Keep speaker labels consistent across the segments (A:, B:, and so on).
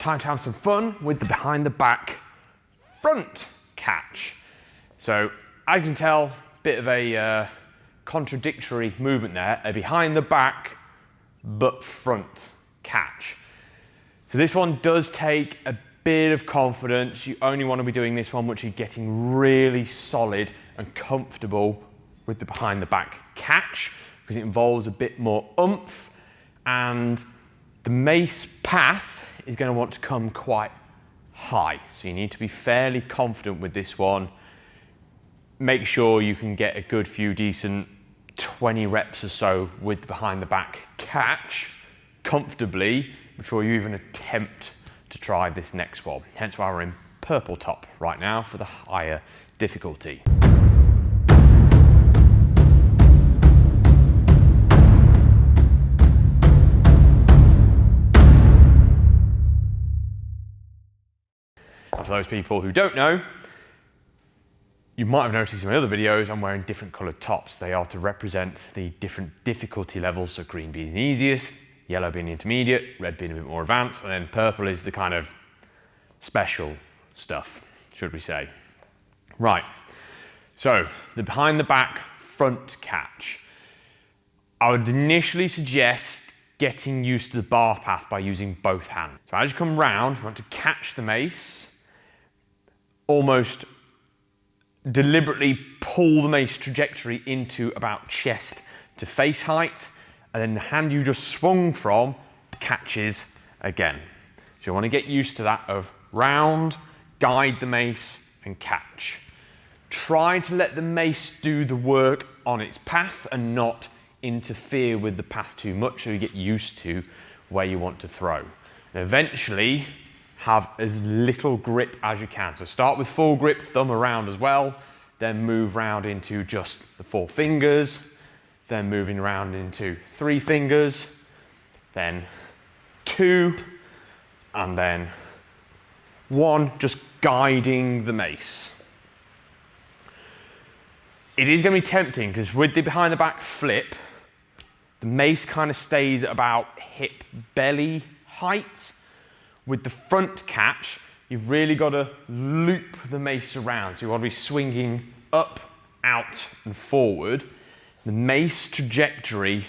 A: time to have some fun with the behind the back front catch. So as you can tell, bit of a contradictory movement there, a behind the back but front catch. So this one does take a bit of confidence. You only want to be doing this one once you're getting really solid and comfortable with the behind the back catch, because it involves a bit more oomph, and the mace path is going to want to come quite high. So you need to be fairly confident with this one. Make sure you can get a good few decent 20 reps or so with the behind the back catch comfortably before you even attempt to try this next one. Hence why we're in purple top right now for the higher difficulty. For those people who don't know, you might have noticed in my other videos I'm wearing different coloured tops. They are to represent the different difficulty levels, so green being the easiest, yellow being the intermediate, red being a bit more advanced, and then purple is the kind of special stuff, should we say. Right, so the behind the back front catch. I would initially suggest getting used to the bar path by using both hands. So as you come round, you want to catch the mace, almost deliberately pull the mace trajectory into about chest to face height, and then the hand you just swung from catches again. So you want to get used to that of round, guide the mace and catch. Try to let the mace do the work on its path and not interfere with the path too much, so you get used to where you want to throw. And eventually have as little grip as you can. So start with full grip, thumb around as well, then move round into just the 4 fingers, then moving around into 3 fingers, then 2, and then 1, just guiding the mace. It is going to be tempting because with the behind the back flip, the mace kind of stays at about hip belly height. With the front catch, you've really got to loop the mace around. So you want to be swinging up, out and forward. The mace trajectory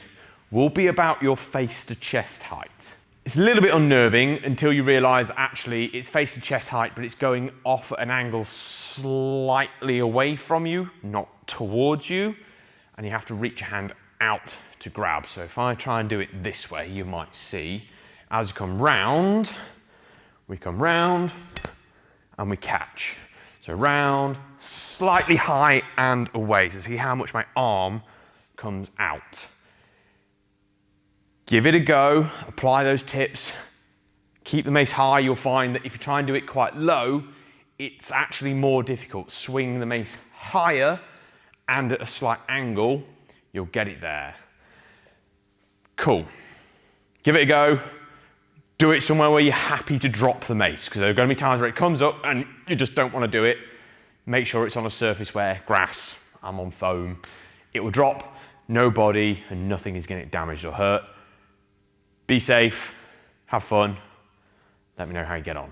A: will be about your face to chest height. It's a little bit unnerving until you realise actually it's face to chest height, but it's going off at an angle slightly away from you, not towards you, and you have to reach your hand out to grab. So if I try and do it this way, you might see as you come round, we come round and we catch. So round, slightly high and away. So see how much my arm comes out. Give it a go, apply those tips. Keep the mace high. You'll find that if you try and do it quite low, it's actually more difficult. Swing the mace higher and at a slight angle, you'll get it there. Cool. Give it a go. Do it somewhere where you're happy to drop the mace, because there are going to be times where it comes up and you just don't want to do it. Make sure it's on a surface where grass, I'm on foam, it will drop, no body and nothing is going to get damaged or hurt. Be safe, have fun, let me know how you get on.